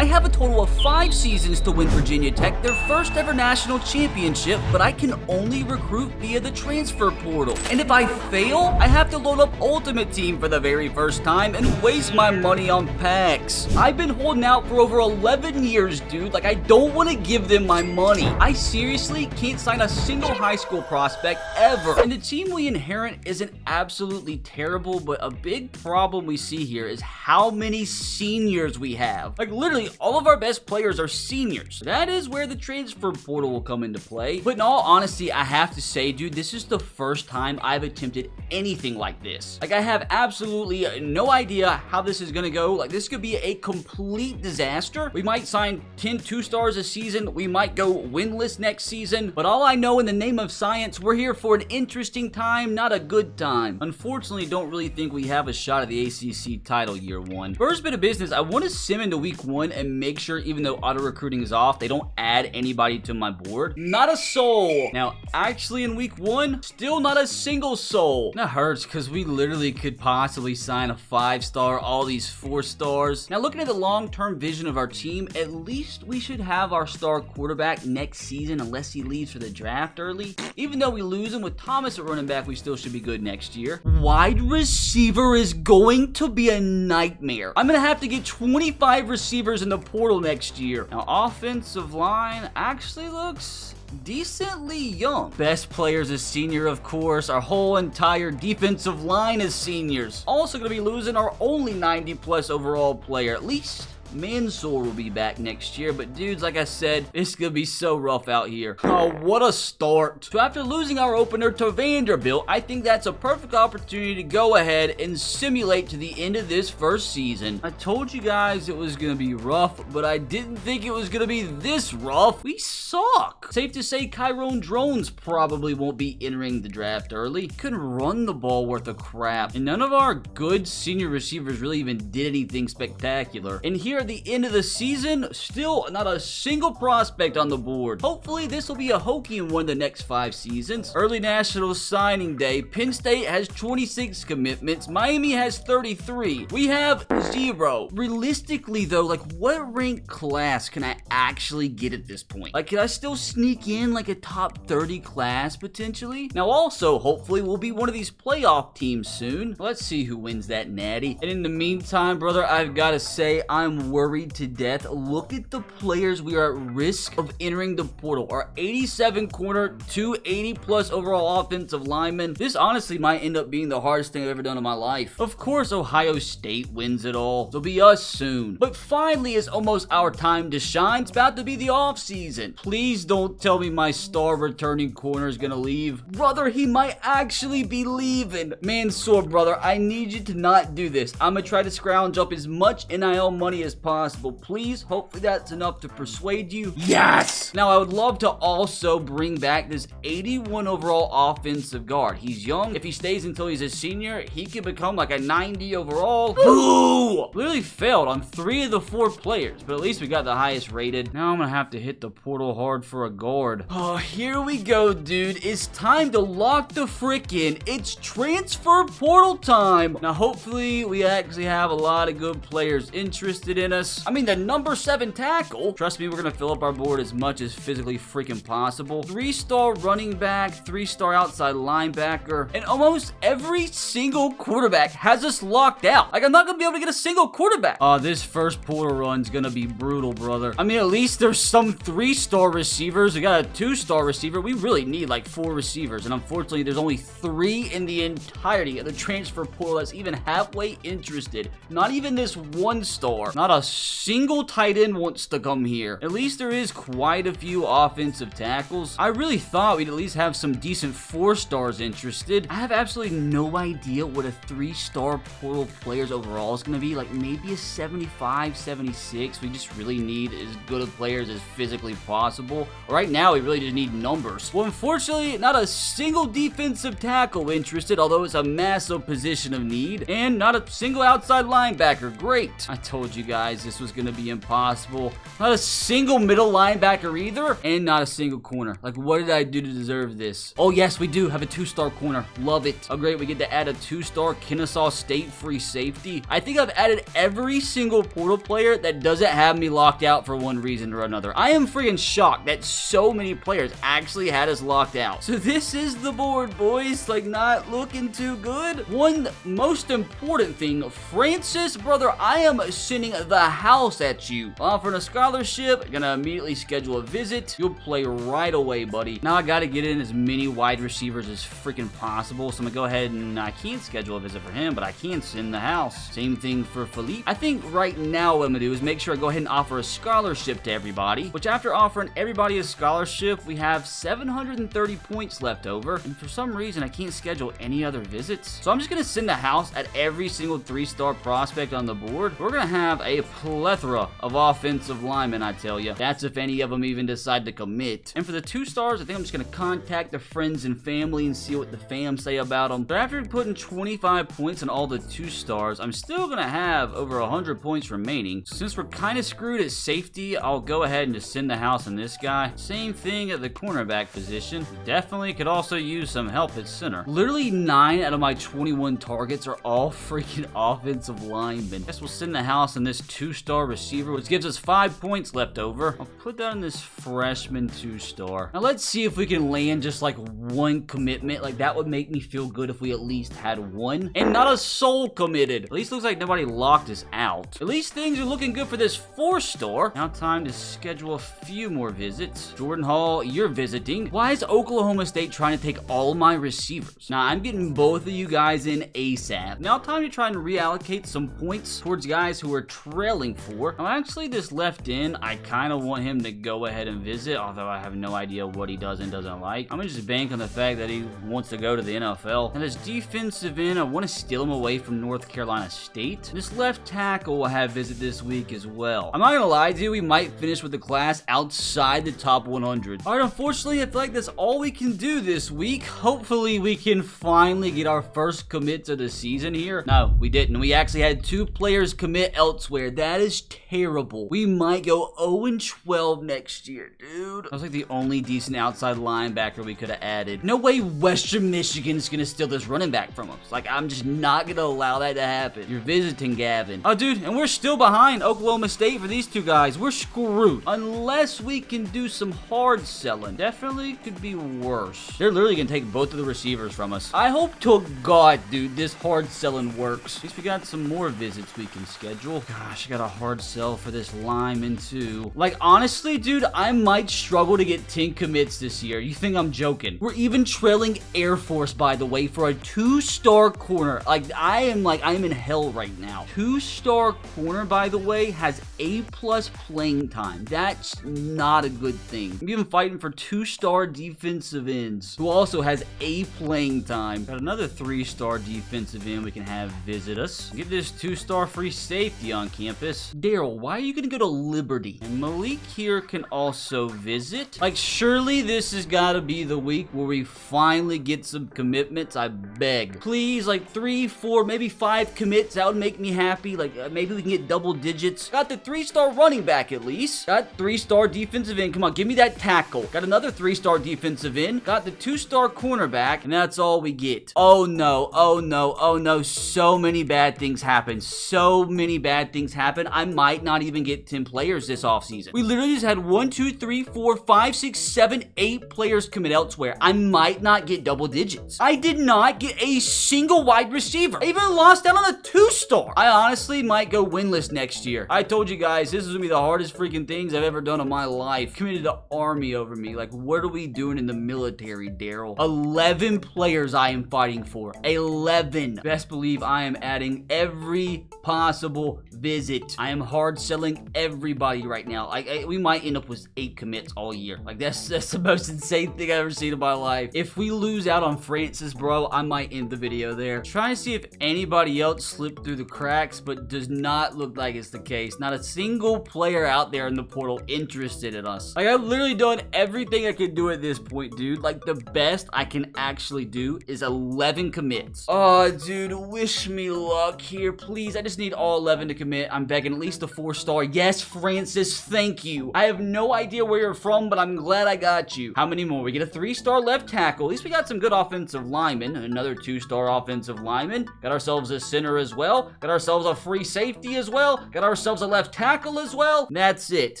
I have a total of 5 seasons to win Virginia Tech their first ever national championship, but I can only recruit via the transfer portal. And if I fail, I have to load up Ultimate Team for the very first time and waste my money on packs. I've been holding out for over 11 years, dude. Like, I don't want to give them my money. I seriously can't sign a single high school prospect ever. And the team we inherit isn't absolutely terrible, but a big problem we see here is how many seniors we have. Like, literally all of our best players are seniors. That is where the transfer portal will come into play. But in all honesty, I have to say, dude, this is the first time I've attempted anything like this. Like, I have absolutely no idea how this is gonna go. Like, this could be a complete disaster. We might sign 10 2-stars a season. We might go winless next season. But all I know, in the name of science, we're here for an interesting time, not a good time. Unfortunately, don't really think we have a shot at the ACC title year one. First bit of business, I want to sim into week 1 and make sure, even though auto recruiting is off, they don't add anybody to my board. Not a soul. Now, actually in week 1, still not a single soul. That hurts because we literally could possibly sign a 5-star, all these 4-stars. Now, looking at the long-term vision of our team, at least we should have our star quarterback next season unless he leaves for the draft early. Even though we lose him with Thomas at running back, we still should be good next year. Wide receiver is going to be a nightmare. I'm going to have to get 25 receivers in the portal next year. Now, offensive line actually looks decently young. Best players is senior, of course. Our whole entire defensive line is seniors. Also going to be losing our only 90+ overall player, at least Mansour will be back next year, but dudes, like I said, it's gonna be so rough out here. Oh, what a start. So after losing our opener to Vanderbilt, I think that's a perfect opportunity to go ahead and simulate to the end of this first season. I told you guys it was gonna be rough, but I didn't think it was gonna be this rough. We suck. Safe to say Chiron Drones probably won't be entering the draft early. Couldn't run the ball worth a crap, and none of our good senior receivers really even did anything spectacular. And here at the end of the season, still not a single prospect on the board. Hopefully this will be a hokey in one of the next 5 seasons. Early National Signing Day, Penn State has 26 commitments, Miami has 33. We have 0. Realistically though, like, what rank class can I actually get at this point? Like, can I still sneak in like a top 30 class potentially? Now also, hopefully we'll be one of these playoff teams soon. Let's see who wins that natty. And in the meantime, brother, I've got to say, I'm worried to death. Look at the players we are at risk of entering the portal. Our 87 corner, 280+ overall offensive linemen. This honestly might end up being the hardest thing I've ever done in my life. Of course, Ohio State wins it all. It'll be us soon. But finally, it's almost our time to shine. It's about to be the off season. Please don't tell me my star returning corner is gonna leave. Brother, he might actually be leaving. Mansour, brother, I need you to not do this. I'm gonna try to scrounge up as much NIL money as possible. Please, hopefully that's enough to persuade you. Yes! Now, I would love to also bring back this 81 overall offensive guard. He's young. If he stays until he's a senior, he could become like a 90 overall. Ooh! Literally failed on 3 of the 4 players, but at least we got the highest rated. Now I'm gonna have to hit the portal hard for a guard. Oh, here we go, dude. It's time to lock the frick in. It's transfer portal time. Now, hopefully we actually have a lot of good players interested in us. I mean, the number 7 tackle. Trust me, we're gonna fill up our board as much as physically freaking possible. 3-star running back, 3-star outside linebacker, and almost every single quarterback has us locked out. Like, I'm not gonna be able to get a single quarterback. This first portal run's gonna be brutal, brother. I mean, at least there's some 3-star receivers. We got a 2-star receiver. We really need like 4 receivers, and unfortunately, there's only 3 in the entirety of the transfer portal that's even halfway interested. Not even this 1-star. Not a single tight end wants to come here. At least there is quite a few offensive tackles. I really thought we'd at least have some decent 4-stars interested. I have absolutely no idea what a 3-star portal players overall is going to be. Like, maybe a 75, 76. We just really need as good of players as physically possible. Right now, we really just need numbers. Well, unfortunately, not a single defensive tackle interested, although it's a massive position of need. And not a single outside linebacker. Great. I told you guys. guys this was gonna be impossible. Not a single middle linebacker either, and not a single corner. Like, what did I do to deserve this? Oh yes, we do have a 2-star corner. Love it. Oh great, we get to add a 2-star Kennesaw State free safety. I think I've added every single portal player that doesn't have me locked out for one reason or another. I am freaking shocked that so many players actually had us locked out. So this is the board, boys. Like, not looking too good. One most important thing, Francis, brother, I am sending the house at you. Offering a scholarship, gonna immediately schedule a visit. You'll play right away, buddy. Now I gotta get in as many wide receivers as freaking possible. So I'm gonna go ahead and I can't schedule a visit for him, but I can send the house. Same thing for Philippe. I think right now what I'm gonna do is make sure I go ahead and offer a scholarship to everybody, which after offering everybody a scholarship, we have 730 points left over. And for some reason, I can't schedule any other visits. So I'm just gonna send the house at every single 3-star prospect on the board. We're gonna have a plethora of offensive linemen, I tell you. That's if any of them even decide to commit. And for the 2-stars, I think I'm just gonna contact their friends and family and see what the fam say about them. But after putting 25 points on all the 2-stars, I'm still gonna have over 100 points remaining. So since we're kind of screwed at safety, I'll go ahead and just send the house on this guy. Same thing at the cornerback position. Definitely could also use some help at center. Literally 9 out of my 21 targets are all freaking offensive linemen. Guess we'll send the house on this 2-star receiver, which gives us 5 points left over. I'll put that on this freshman 2-star. Now let's see if we can land just like one commitment. Like, that would make me feel good if we at least had one. And not a soul committed. At least looks like nobody locked us out. At least things are looking good for this 4-star. Now time to schedule a few more visits. Jordan Hall, you're visiting. Why is Oklahoma State trying to take all my receivers? Now I'm getting both of you guys in ASAP. Now time to try and reallocate some points towards guys who are trailing for. Now actually this left in, I kind of want him to go ahead and visit, although I have no idea what he does and doesn't like. I'm gonna just bank on the fact that he wants to go to the NFL. And this defensive end, I want to steal him away from North Carolina State. This left tackle will have visit this week as well. I'm not gonna lie to you, we might finish with the class outside the top 100. Alright, unfortunately, I feel like that's all we can do this week. Hopefully, we can finally get our first commits of the season here. No, we didn't. We actually had 2 players commit elsewhere. That is terrible. We might go 0-12 next year, dude. That was like the only decent outside linebacker we could have added. No way Western Michigan's gonna steal this running back from us. Like, I'm just not gonna allow that to happen. You're visiting, Gavin. Oh, dude, and we're still behind Oklahoma State for these 2 guys. We're screwed. Unless we can do some hard selling. Definitely could be worse. They're literally gonna take both of the receivers from us. I hope to God, dude, this hard selling works. At least we got some more visits we can schedule. Gosh, I got a hard sell for this lineman too. Like, honestly, dude, I might struggle to get 10 commits this year. You think I'm joking? We're even trailing Air Force, by the way, for a 2-star corner. Like, I am in hell right now. 2-star corner, by the way, has A+ playing time. That's not a good thing. I'm even fighting for 2-star defensive ends, who also has A playing time. Got another 3-star defensive end we can have visit us. Get this 2-star free safety on campus. Daryl, why are you gonna go to Liberty? And Malik here can also visit. Like, surely this has gotta be the week where we finally get some commitments. I beg. Please, like 3, 4, maybe 5 commits. That would make me happy. Like, maybe we can get double digits. Got the 3-star running back at least. Got 3-star defensive end. Come on, give me that tackle. Got another 3-star defensive end. Got the 2-star cornerback. And that's all we get. Oh no, oh no, oh no. So many bad things happen. So many bad things happen. I might not even get 10 players this offseason. We literally just had 1, 2, 3, 4, 5, 6, 7, 8 players commit elsewhere. I might not get double digits. I did not get a single wide receiver. I even lost out on a 2-star. I honestly might go winless next year. I told you guys, this is gonna be the hardest freaking things I've ever done in my life. Committed the army over me. Like, what are we doing in the military, Daryl? 11 players I am fighting for. 11. Best believe I am adding every possible visit. I am hard selling everybody right now. We might end up with 8 commits all year. Like, that's the most insane thing I've ever seen in my life. If we lose out on Francis, bro, I might end the video there. Trying to see if anybody else slipped through the cracks, but does not look like it's the case. Not a single player out there in the portal interested in us. Like, I've literally done everything I could do at this point, dude. Like, the best I can actually do is 11 commits. Oh, dude, wish me luck here, please. I just need all 11 to commit. I'm begging at least a 4-star. Yes, Francis, thank you. I have no idea where you're from, but I'm glad I got you. How many more? We get a 3-star left tackle. At least we got some good offensive linemen. Another 2-star offensive lineman. Got ourselves a center as well. Got ourselves a free safety as well. Got ourselves a left tackle as well. That's it.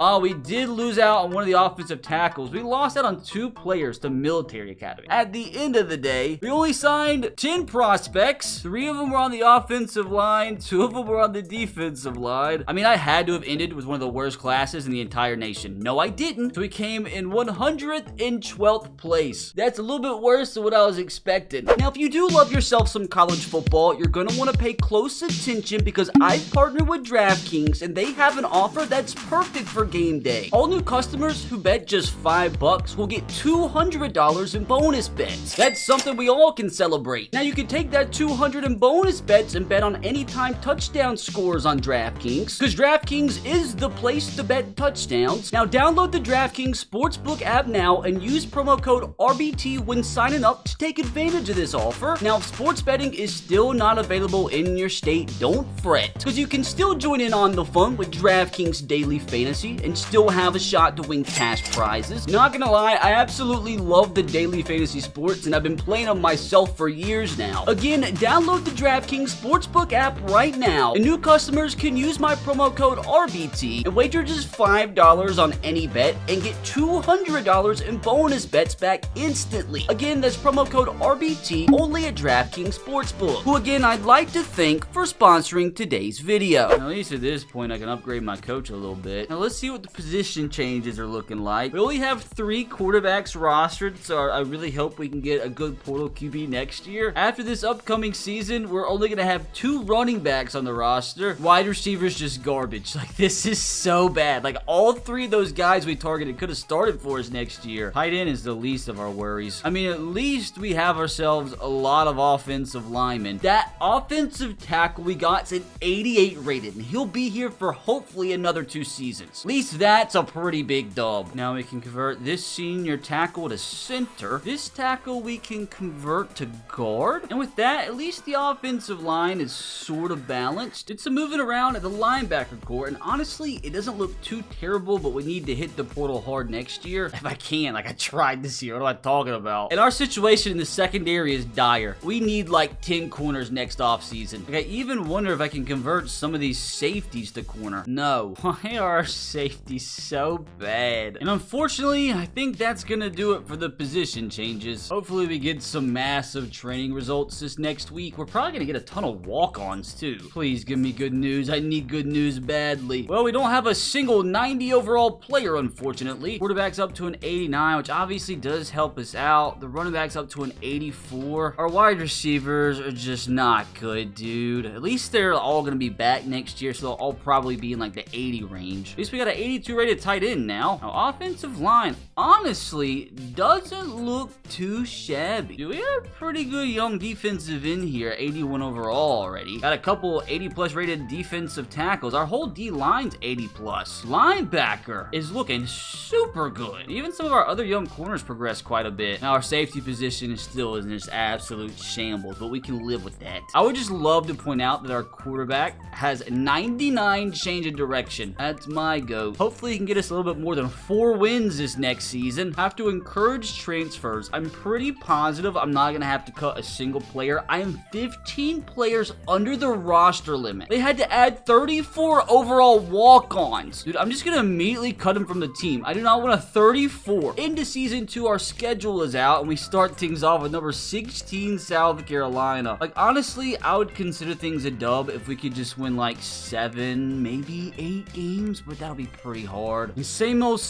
Oh, we did lose out on one of the offensive tackles. We lost out on 2 players to military academy. At the end of the day, we only signed 10 prospects. 3 of them were on the offensive line. 2 of them were on the defensive line. I mean, I had to have ended with one of the worst classes in the entire nation. No, I didn't. So we came in 112th place. That's a little bit worse than what I was expecting. Now, if you do love yourself some college football, you're going to want to pay close attention because I've partnered with DraftKings and they have an offer that's perfect for game day. All new customers who bet just $5 will get $200 in bonus bets. That's something we all can celebrate. Now, you can take that $200 in bonus bets and bet on anytime touchdown scores on DraftKings because DraftKings is the place to bet touchdowns. Now, download the DraftKings Sportsbook app now and use promo code RBT when signing up to take advantage of this offer. Now, if sports betting is still not available in your state, don't fret because you can still join in on the fun with DraftKings Daily Fantasy and still have a shot to win cash prizes. Not gonna lie, I absolutely love the Daily Fantasy Sports and I've been playing them myself for years now. Again, download the DraftKings Sportsbook app right now and new customers can use my promo code RBT and wager just $5 on any bet and get $200 in bonus bets back instantly. Again, that's promo code RBT only at DraftKings Sportsbook, who again I'd like to thank for sponsoring today's video. Now, at least at this point I can upgrade my coach a little bit. Now let's see what the position changes are looking like. We only have 3 quarterbacks rostered, so I really hope we can get a good portal QB next year. After this upcoming season, we're only going to have 2 running backs on the roster. Wide receivers just garbage. Like, this is so bad. Like, all 3 of those guys we targeted could have started for us next year. Tight end is the least of our worries. I mean, at least we have ourselves a lot of offensive linemen. That offensive tackle we got's an 88 rated, and he'll be here for hopefully another 2 seasons. At least that's a pretty big dub. Now we can convert this senior tackle to center. This tackle we can convert to guard. And with that, at least the offensive line is sort of balanced. Did some moving around at the linebacker core, and honestly, it doesn't look too terrible, but we need to hit the portal hard next year. If I can, like I tried this year. What am I talking about? And our situation in the secondary is dire. We need like 10 corners next offseason. Like, I even wonder if I can convert some of these safeties to corner. No. Why are our safeties so bad? And unfortunately, I think that's gonna do it for the position changes. Hopefully we get some massive training results this next week. We're probably gonna get a ton of walk-ons too. Please give me good news. I need good news badly. Well, we don't have a single 90 overall player, unfortunately. Quarterback's up to an 89, which obviously does help us out. The running back's up to an 84. Our wide receivers are just not good, dude. At least they're all gonna be back next year, so they'll all probably be in like the 80 range. At least we got an 82 rated tight end now. Now, offensive line honestly doesn't look too shabby. Dude, we have a pretty good young defensive end here, 81 overall already. Got a couple 80 plus rated defensive tackles. Our whole D line's 80 plus. Linebacker is looking super good. Even some of our other young corners progressed quite a bit. Now our safety position is still in this absolute shambles, but we can live with that. I would just love to point out that our quarterback has 99 change in direction. That's my goat. Hopefully he can get us a little bit more than 4 wins this next season. Have to encourage transfers. I'm pretty positive I'm not gonna have to cut a single player. I am 15 players under the roster limit. They had to add 34 overall walk-ons. Dude, I'm just gonna immediately cut them from the team. I do not want a 34. Into season 2, our schedule is out and we start things off with number 16 South Carolina. Like, honestly, I would consider things a dub if we could just win like 7, maybe 8 games, but that'll be pretty hard. And same old,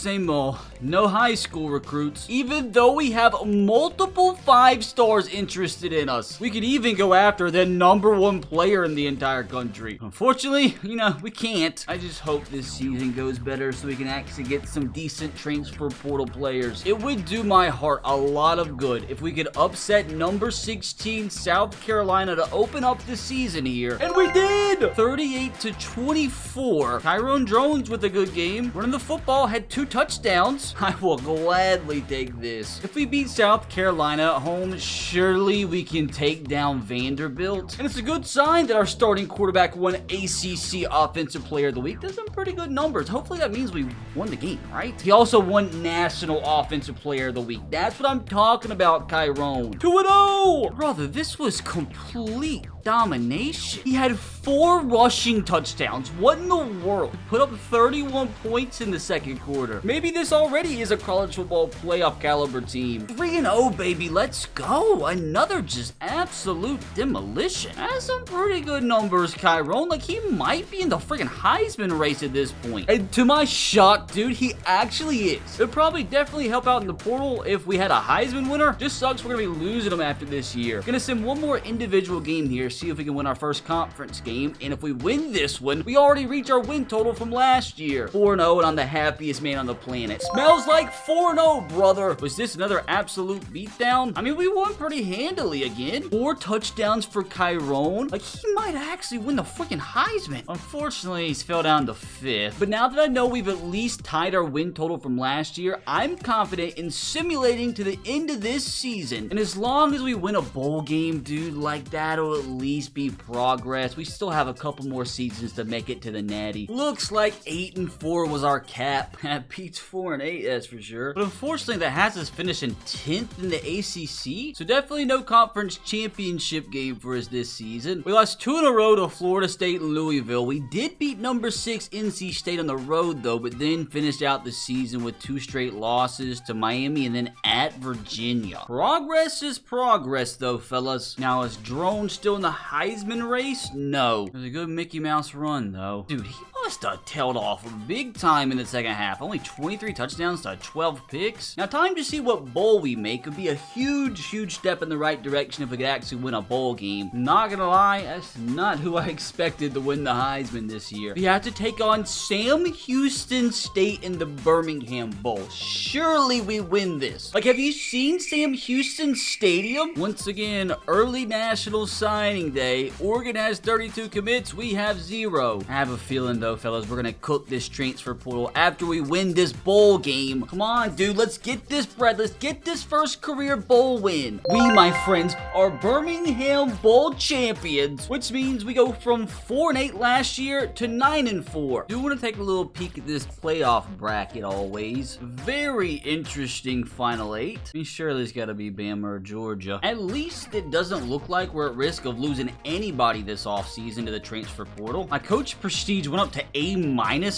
no high school recruits, even though we have multiple 5 stars interested in us. We could even go after the #1 player in the entire country. Unfortunately, we can't. I just hope this season goes better so we can actually get some decent transfer portal players. It would do my heart a lot of good if we could upset number 16 South Carolina to open up the season here. And we did! 38-24. Tyrone Jones with a good game. Running the football, had 2 touchdowns. I will gladly take this. If we beat South Carolina at home, surely we can take down Vanderbilt. And it's a good sign that our starting quarterback won ACC ACC Offensive Player of the Week. That's some pretty good numbers. Hopefully that means we won the game, right? He also won National Offensive Player of the Week. That's what I'm talking about, Tyrone. 2-0! Brother, this was complete domination. He had 4 rushing touchdowns. What in the world? He put up 31 points in the second quarter. Maybe this already is a college football playoff caliber team. 3-0, baby. Let's go. Another just absolute demolition. That's some pretty good numbers, Tyrone. Like, he might be in the freaking Heisman race at this point. And to my shock, dude, he actually is. It'd probably definitely help out in the portal if we had a Heisman winner. Just sucks we're gonna be losing him after this year. Gonna send one more individual game here, see if we can win our first conference game. And if we win this one, we already reach our win total from last year. 4-0, and I'm the happiest man on the planet. Smells like 4-0, brother. Was this another absolute beatdown? I mean, we won pretty handily again. 4 touchdowns for Tyrone. Like, he might actually win the freaking Heisman. Unfortunately, he's fell down to 5th. But now that I know we've at least tied our win total from last year, I'm confident in simulating to the end of this season. And as long as we win a bowl game, dude, like, that'll at least be progress. We still have a couple more seasons to make it to the Natty. Looks like 8-4 was our cap. That beats 4-8, that's for sure. But unfortunately, that has us finishing 10th in the ACC. So definitely no conference championship game for us this season. We lost 2 in a row to Florida State and Louisville. We did beat number 6 NC State on the road though, but then finished out the season with 2 straight losses to Miami and then at Virginia. Progress is progress though, fellas. Now, is Drone still in the Heisman race? No. It was a good Mickey Mouse run though. Dude, he must have tailed off big time in the second half. Only 23 touchdowns to 12 picks. Now, time to see what bowl we make. Could be a huge step in the right direction if we could actually win a bowl game. Not gonna lie, that's not who I expected to win the Heisman this year. We have to take on Sam Houston State in the Birmingham Bowl. Surely we win this. Like, have you seen Sam Houston Stadium? Once again, early national signing day. Oregon has 32 commits. We have 0. I have a feeling though, fellas, we're gonna cook this transfer portal after we win this bowl game. Come on, dude, let's get this bread. Let's get this first career bowl win. We, my friends, are Birmingham Bowl champions, which means we go from 4-8 last year to 9-4. Do want to take a little peek at this playoff bracket always. Very interesting final 8. I mean, surely there's got to be Bama or Georgia. At least it doesn't look like we're at risk of losing anybody this offseason to the transfer portal. My coach prestige went up to A-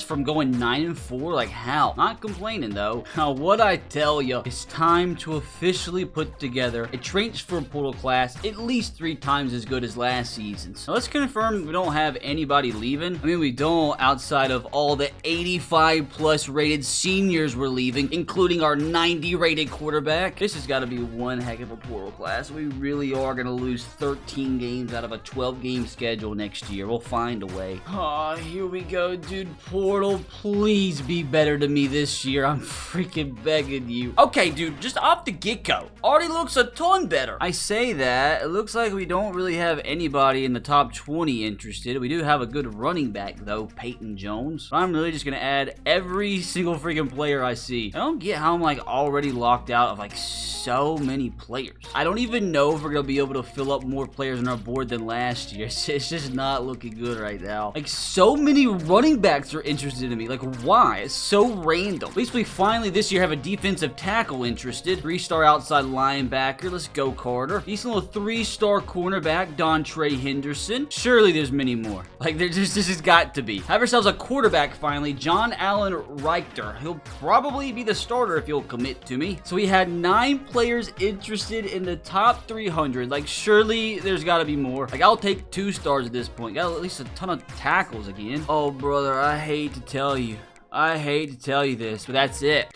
from going 9-4. Like, how? Not complaining though. Now, what I tell you, it's time to officially put together a transfer portal class at least 3 times as good as last season. So let's confirm we don't have anybody leaving. I mean, we don't, outside of all the 85 plus rated seniors we're leaving, including our 90 rated quarterback. This has got to be one heck of a portal class. We really are going to lose 13 games out of a 12 game schedule next year. We'll find a way. Oh, here we go, dude. Portal, please be better to me this year. I'm freaking begging you. Okay, dude, just off the get-go, already looks a ton better. I say that, it looks like we don't really have anybody in the top 20 interested. We do have a good running back though, Peyton Jones. I'm really just gonna add every single freaking player I see. I don't get how I'm like already locked out of like so many players. I don't even know if we're gonna be able to fill up more players on our board than last year. It's just not looking good right now. Like, so many running backs are interested in me. Like, why? It's so random. At least we finally this year have a defensive tackle interested. 3-star outside linebacker. Let's go, Carter. Decent little 3-star cornerback, Dontre Henderson. Surely there's many more. Like, there's just, this has got to be. Have ourselves a quarterback finally, John Allen Reichter. He'll probably be the starter if he'll commit to me. So we had 9 players interested in the top 300. Like, surely there's got to be more. Like, I'll take 2 stars at this point. Got at least a ton of tackles again. Oh, brother, I hate to tell you. I hate to tell you this, but that's it.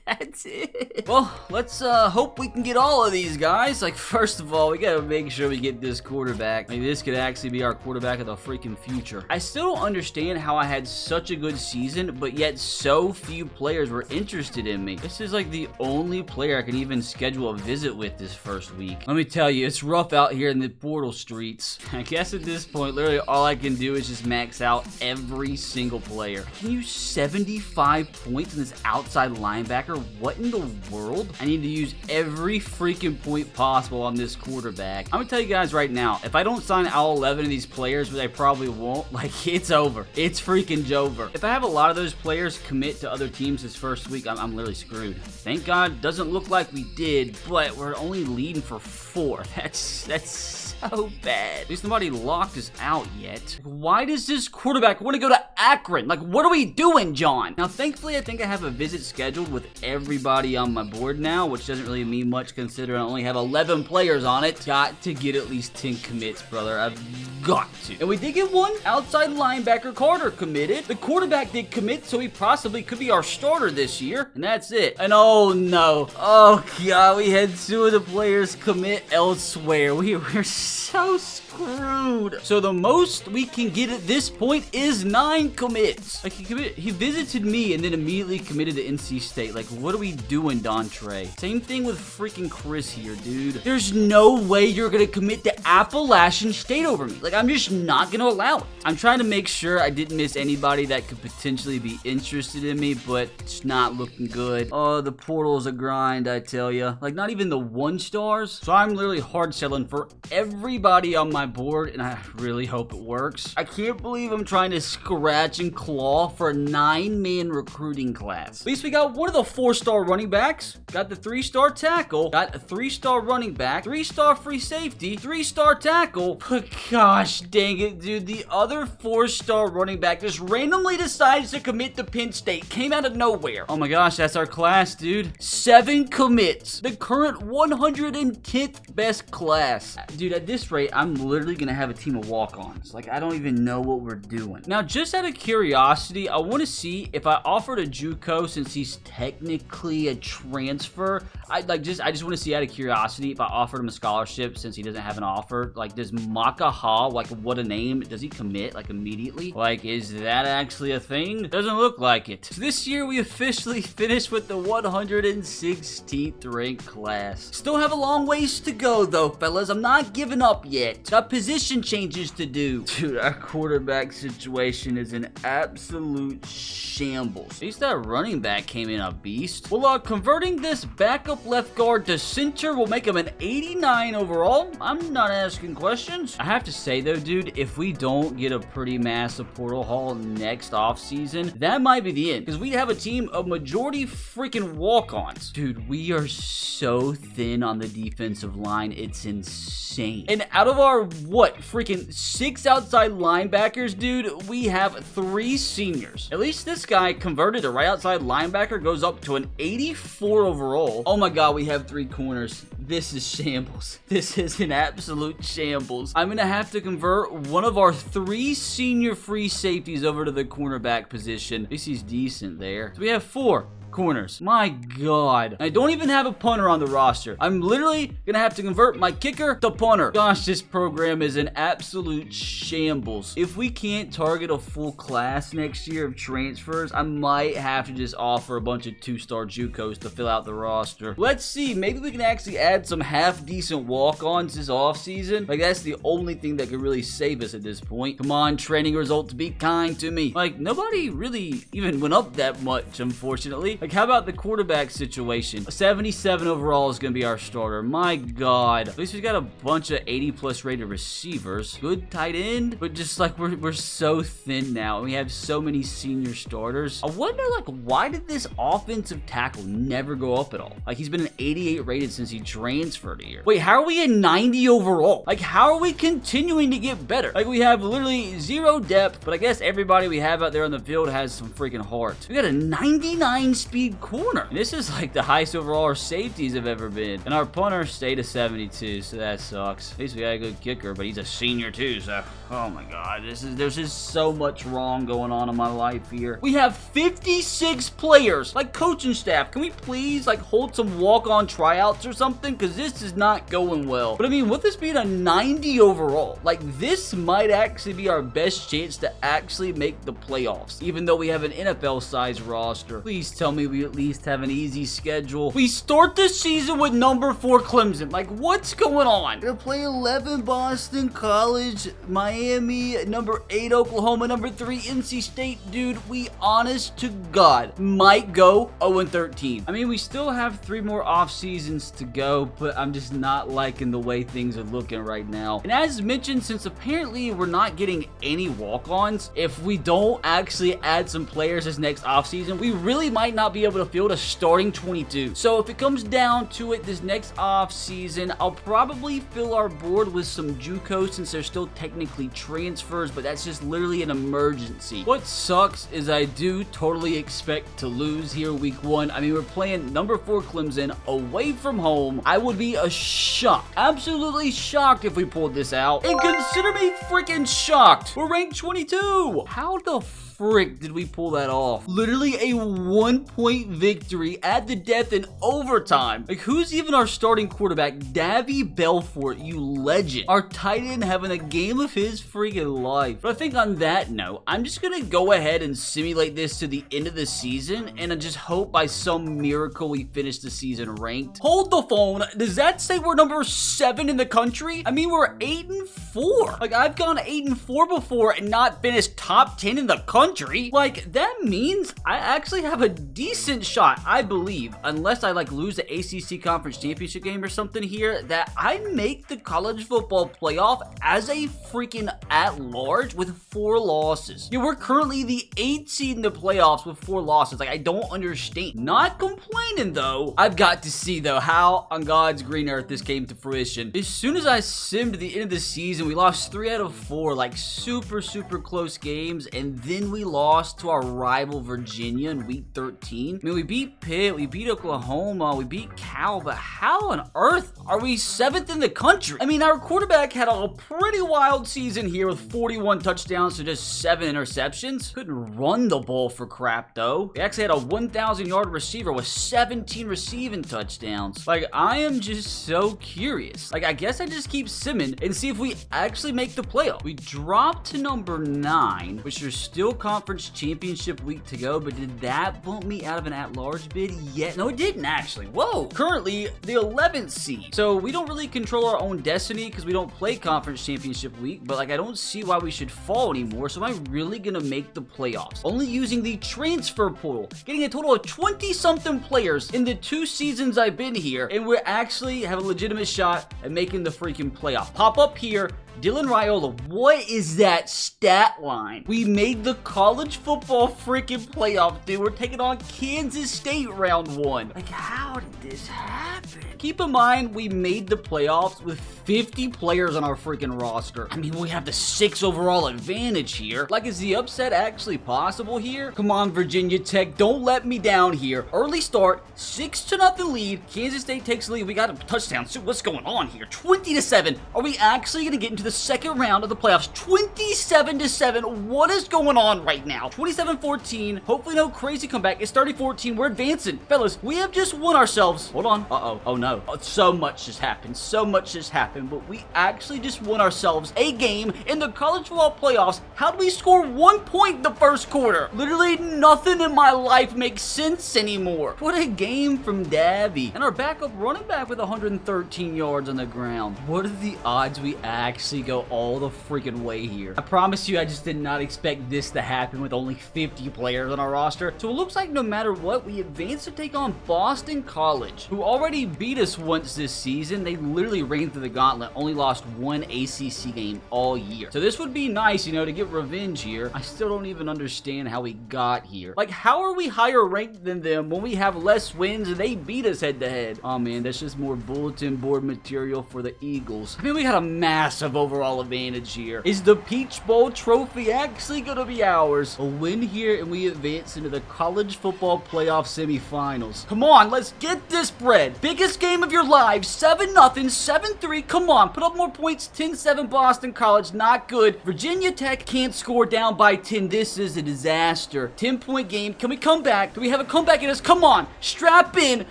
That's it. Well, let's hope we can get all of these guys. Like, first of all, we gotta make sure we get this quarterback. Like, this could actually be our quarterback of the freaking future. I still don't understand how I had such a good season, but yet so few players were interested in me. This is like the only player I can even schedule a visit with this first week. Let me tell you, it's rough out here in the portal streets. I guess at this point, literally all I can do is just max out every single player. I giving you 75 points in this outside linebacker. What in the world? I need to use every freaking point possible on this quarterback. I'm gonna tell you guys right now, if I don't sign all 11 of these players, which I probably won't, like, it's over. It's freaking over. If I have a lot of those players commit to other teams this first week, I'm literally screwed. Thank God, doesn't look like we did, but we're only leading for 4. That's so bad. At least nobody locked us out yet. Why does this quarterback want to go to Akron? Like, what are we doing, John? Now, thankfully, I think I have a visit scheduled with everybody on my board now, which doesn't really mean much considering I only have 11 players on it. Got to get at least 10 commits, brother. I've got to. And we did get one outside linebacker, Carter, committed. The quarterback did commit, so he possibly could be our starter this year. And that's it. And oh no. Oh God, we had 2 of the players commit elsewhere. We're so screwed. So the most we can get at this point is 9 commits. Like, he visited me and then immediately committed to NC State. Like, what are we doing, Dontre? Same thing with freaking Chris here, dude. There's no way you're gonna commit to Appalachian State over me. Like, I'm just not gonna allow it. I'm trying to make sure I didn't miss anybody that could potentially be interested in me, but it's not looking good. Oh, the portal's a grind, I tell ya. Like, not even the 1 stars. So I'm literally hard selling for everybody on my board, and I really hope it works. I can't believe I'm trying to scratch and claw for a 9-man recruiting class. At least we got one of the 4-star running backs, got the 3-star tackle, got a 3-star running back, 3-star free safety, 3-star tackle. But gosh dang it, dude, the other 4-star running back just randomly decides to commit to Penn State. Came out of nowhere. Oh my gosh, that's our class, dude. 7 commits. The current 110th best class. Dude, at this rate, I'm literally gonna have a team of walk-ons. Like, I don't even know what we're doing. Now, just out of curiosity, I want to see if I offered a JUCO, since he's technically a transfer. I just want to see out of curiosity if I offered him a scholarship since he doesn't have an offer. Like, does Makaha, like, what a name, does he commit, like, immediately? Like, is that actually a thing? Doesn't look like it. So this year, we officially finished with the 116th ranked class. Still have a long ways to go, though, fellas. I'm not giving up yet. Got position changes to do. Dude, our quarterback situation is an absolute shambles. At least that running back came in a beast. Well, converting this backup left guard to center will make him an 89 overall. I'm not asking questions. I have to say, though, dude, if we don't get a pretty massive portal haul next offseason, that might be the end. Because we have a team of majority freaking walk-ons. Dude, we are so thin on the defensive line. It's insane. And out of our, what, freaking 6 outside linebackers, dude, we have 3 seniors. At least this guy converted to right outside linebacker, goes up to an 84 overall. Oh my God, we have 3 corners. This is shambles. This is an absolute shambles. I'm gonna have to convert one of our 3 senior free safeties over to the cornerback position. At least he's decent there. So we have 4 corners. My God. I don't even have a punter on the roster. I'm literally gonna have to convert my kicker to punter. Gosh, this program is an absolute shambles. If we can't target a full class next year of transfers, I might have to just offer a bunch of 2-star JUCOs to fill out the roster. Let's see. Maybe we can actually add some half-decent walk-ons this offseason. Like, that's the only thing that could really save us at this point. Come on, training results, be kind to me. Like, nobody really even went up that much, unfortunately. Like, how about the quarterback situation? 77 overall is going to be our starter. My God. At least we got a bunch of 80+ rated receivers. Good tight end, but just like we're so thin now. We have so many senior starters. I wonder, like, why did this offensive tackle never go up at all? Like, he's been an 88 rated since he transferred here. Wait, how are we at 90 overall? Like, how are we continuing to get better? Like, we have literally 0 depth, but I guess everybody we have out there on the field has some freaking heart. We got a 99 speed corner. And this is like the highest overall our safeties have ever been. And our punter stayed a 72, so that sucks. At least we got a good kicker, but he's a senior too, so oh my God, there's just so much wrong going on in my life here. We have 56 players, like coaching staff. Can we please like hold some walk-on tryouts or something? because this is not going well. But I mean, with this being a 90 overall, like this might actually be our best chance to actually make the playoffs, even though we have an NFL-sized roster. Please tell me we at least have an easy schedule. We start the season with number 4 Clemson. Like, what's going on? We're gonna play 11 Boston College, Miami, number 8 Oklahoma, number 3 NC State. Dude, we honest to God might go 0-13. I mean, we still have 3 more off seasons to go, but I'm just not liking the way things are looking right now. And as mentioned, since apparently we're not getting any walk-ons, if we don't actually add some players this next offseason, we really might not be able to field a starting 22. So if it comes down to it this next offseason, I'll probably fill our board with some JUCO since they're still technically transfers, but that's just literally an emergency. What sucks is I do totally expect to lose here week 1. I mean, we're playing number 4 Clemson away from home. I would be shocked, absolutely shocked if we pulled this out. And consider me freaking shocked. We're ranked 22. How the frick did we pull that off? Literally a 1-point victory at the death in overtime. Like, who's even our starting quarterback? Davy Belfort, you legend. Our tight end having a game of his freaking life. But I think on that note, I'm just gonna go ahead and simulate this to the end of the season, and I just hope by some miracle we finish the season ranked. Hold the phone. Does that say we're number 7 in the country? I mean, we're 8-4. Like, I've gone 8-4 before and not finished top 10 in the country. Like, that means I actually have a decent shot, I believe, unless I like lose the ACC Conference Championship game or something here, that I make the college football playoff as a freaking at-large with 4 losses. Yeah, we're currently the 8th seed in the playoffs with 4 losses. Like, I don't understand. Not complaining, though. I've got to see, though, how on God's green earth this came to fruition. As soon as I simmed to the end of the season, we lost 3 out of 4, like super close games, and then we lost to our rival Virginia in week 13. I mean, we beat Pitt, we beat Oklahoma, we beat Cal, but how on earth are we 7th in the country? I mean, our quarterback had a pretty wild season here with 41 touchdowns to just 7 interceptions. Couldn't run the ball for crap, though. We actually had a 1,000-yard receiver with 17 receiving touchdowns. Like, I am just so curious. Like, I guess I just keep simming and see if we actually make the playoff. We dropped to number 9, which are still Conference Championship week to go, but did that bump me out of an at-large bid yet? No, it didn't actually. Whoa! Currently, the 11th seed. So we don't really control our own destiny because we don't play Conference Championship week, but like I don't see why we should fall anymore, so am I really gonna make the playoffs? Only using the transfer portal, getting a total of 20-something players in the 2 seasons I've been here, and we actually have a legitimate shot at making the freaking playoff. Pop up here. Dylan Raiola, what is that stat line? We made the college football freaking playoff, dude. We're taking on Kansas State round 1. Like, how did this happen? Keep in mind, we made the playoffs with 50 players on our freaking roster. I mean, we have the 6 overall advantage here. Like, is the upset actually possible here? Come on, Virginia Tech, don't let me down here. Early start, 6-0 lead. Kansas State takes the lead. We got a touchdown. So what's going on here? 20-7. Are we actually going to get into the second round of the playoffs? 27-7. What is going on right now? 27-14. Hopefully no crazy comeback. It's 30-14. We're advancing. Fellas, we have just won ourselves. Hold on. Uh-oh. Oh no. So much has happened. So much has happened. But we actually just won ourselves a game in the college football playoffs. How did we score 1 point in the first quarter? Literally nothing in my life makes sense anymore. What a game from Davy. And our backup running back with 113 yards on the ground. What are the odds we actually go all the freaking way here? I promise you, I just did not expect this to happen with only 50 players on our roster. So it looks like no matter what, we advance to take on Boston College, who already beat us once this season. They literally ran through the gauntlet, only lost 1 ACC game all year. So this would be nice, you know, to get revenge here. I still don't even understand how we got here. Like, how are we higher ranked than them when we have less wins and they beat us head to head? Oh man, that's just more bulletin board material for the Eagles. I mean, we got a massive overall advantage here. Is the Peach Bowl trophy actually gonna be ours? A win here and we advance into the college football playoff semifinals. Come on, let's get this bread. Biggest game of your lives. 7-0, 7-3 Come on, put up more points. 10-7 Boston College, not good. Virginia Tech can't score down by 10. This is a disaster. 10-point game. Can we come back? Do we have a comeback in us? Come on. Strap in.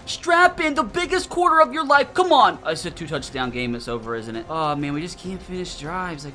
Strap in. The biggest quarter of your life. Come on. It's a 2-touchdown game. It's over, isn't it? Oh, man, we just can't finish drives. Like,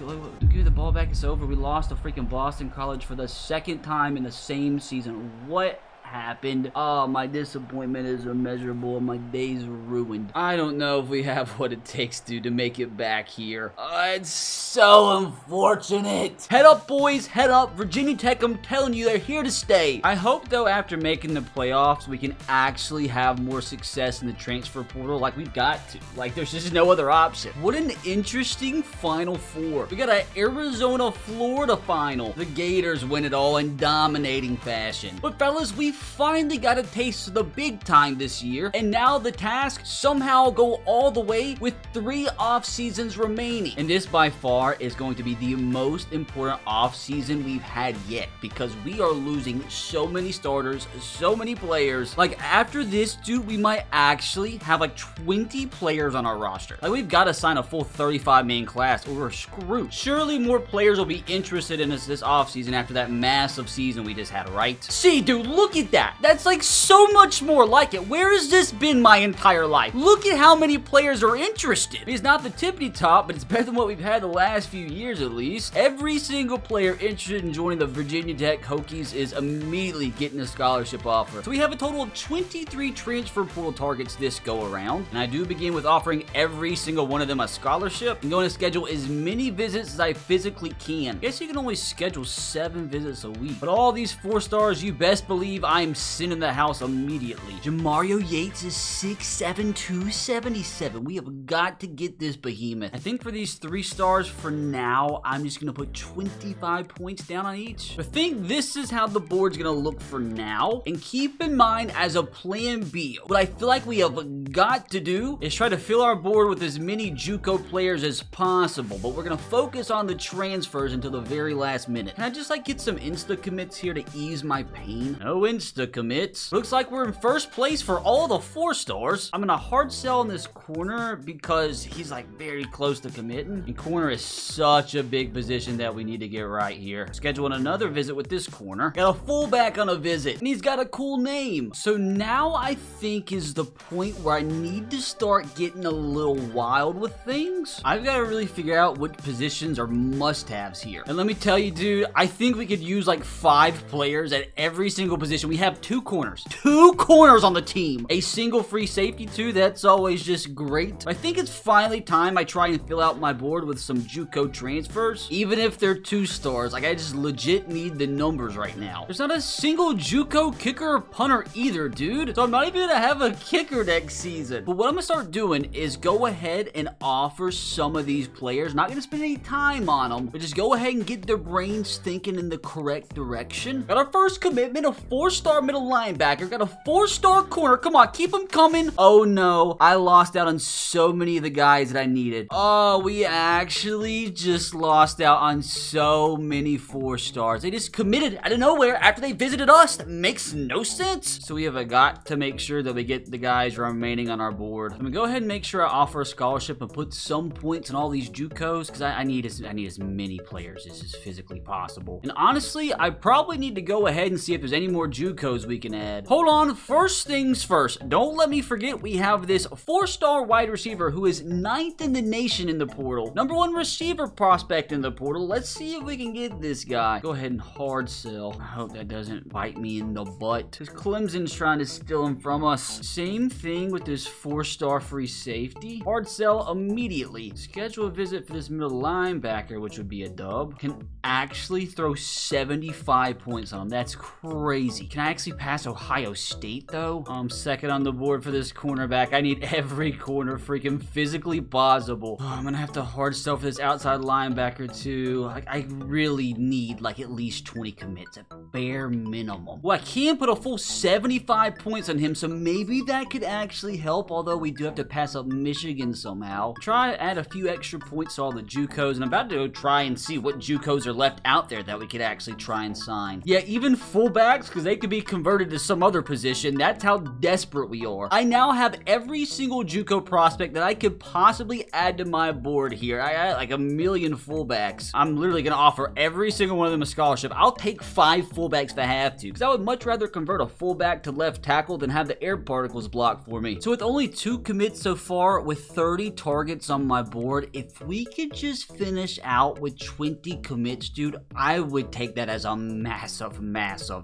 give the ball back. It's over. We lost to freaking Boston College for the second time in the same season. What happened? Oh, my disappointment is immeasurable and my day's ruined. I don't know if we have what it takes to make it back here. It's so unfortunate. Head up, boys. Head up. Virginia Tech, I'm telling you, they're here to stay. I hope, though, after making the playoffs, we can actually have more success in the transfer portal. Like, we've got to. Like, there's just no other option. What an interesting Final Four. We got an Arizona-Florida final. The Gators win it all in dominating fashion. But, fellas, we finally got a taste of the big time this year, and now the task somehow go all the way with 3 off seasons remaining. And this by far is going to be the most important off season we've had yet, because we are losing so many starters, so many players. Like, after this, dude, we might actually have like 20 players on our roster. Like, we've got to sign a full 35-man class or we're screwed. Surely more players will be interested in us this off season after that massive season we just had, right? See, dude, look at that. That's like so much more like it. Where has this been my entire life? Look at how many players are interested. It's not the tippity top, but it's better than what we've had the last few years at least. Every single player interested in joining the Virginia Tech Hokies is immediately getting a scholarship offer. So we have a total of 23 transfer portal targets this go around. And I do begin with offering every single one of them a scholarship and going to schedule as many visits as I physically can. I guess you can only schedule 7 visits a week. But all these 4 stars, you best believe I'm sending the house immediately. Jamario Yates is 6'7", 277. We have got to get this behemoth. I think for these 3 stars for now, I'm just going to put 25 points down on each. I think this is how the board's going to look for now. And keep in mind, as a plan B, what I feel like we have got to do is try to fill our board with as many JUCO players as possible. But we're going to focus on the transfers until the very last minute. Can I just like get some insta commits here to ease my pain? No insta commits. Looks like we're in first place for all the 4 stars. I'm gonna hard sell in this corner because he's like very close to committing. And corner is such a big position that we need to get right here. Scheduling another visit with this corner. Got a fullback on a visit and he's got a cool name. So now I think is the point where I need to start getting a little wild with things. I've got to really figure out what positions are must-haves here. And let me tell you, dude, I think we could use like 5 players at every single position. We have 2 corners. 2 corners on the team. A single free safety too. That's always just great. I think it's finally time I try and fill out my board with some JUCO transfers. Even if they're 2 stars. Like, I just legit need the numbers right now. There's not a single JUCO kicker or punter either, dude. So I'm not even gonna have a kicker next season. But what I'm gonna start doing is go ahead and offer some of these players. Not gonna spend any time on them, but just go ahead and get their brains thinking in the correct direction. Got our first commitment, a 4-star middle linebacker. Got a 4-star corner. Come on, keep them coming. Oh no, I lost out on so many of the guys that I needed. Oh, we actually just lost out on so many 4 stars. They just committed out of nowhere after they visited us. That makes no sense. So we have got to make sure that we get the guys remaining on our board. I'm gonna go ahead and make sure I offer a scholarship and put some points on all these JUCOs because I need as many players as is physically possible. And honestly, I probably need to go ahead and see if there's any more JUCOs we can add. Hold on, first things first. Don't let me forget we have this 4-star wide receiver who is 9th in the nation in the portal. #1 receiver prospect in the portal. Let's see if we can get this guy. Go ahead and hard sell. I hope that doesn't bite me in the butt. Because Clemson's trying to steal him from us. Same thing with this 4-star free safety. Hard sell immediately. Schedule a visit for this middle linebacker, which would be a dub. Can actually throw 75 points on him. That's crazy. Can I actually pass Ohio State though? I'm second on the board for this cornerback. I need every corner freaking physically possible. Oh, I'm gonna have to hard sell for this outside linebacker too. Like, I really need like at least 20 commits at bare minimum. Well, I can put a full 75 points on him, so maybe that could actually help, although we do have to pass up Michigan somehow. Try to add a few extra points to all the JUCOs, and I'm about to go try and see what JUCOs are left out there that we could actually try and sign. Yeah, even fullbacks, because they could be converted to some other position. That's how desperate we are. I now have every single JUCO prospect that I could possibly add to my board here. I got like a million fullbacks. I'm literally going to offer every single one of them a scholarship. I'll take 5 fullbacks if I have to, because I would much rather convert a fullback to left tackle than have the air particles blocked for me. So with only 2 commits so far, with 30 targets on my board, if we could just finish out with 20 commits, dude, I would take that as a massive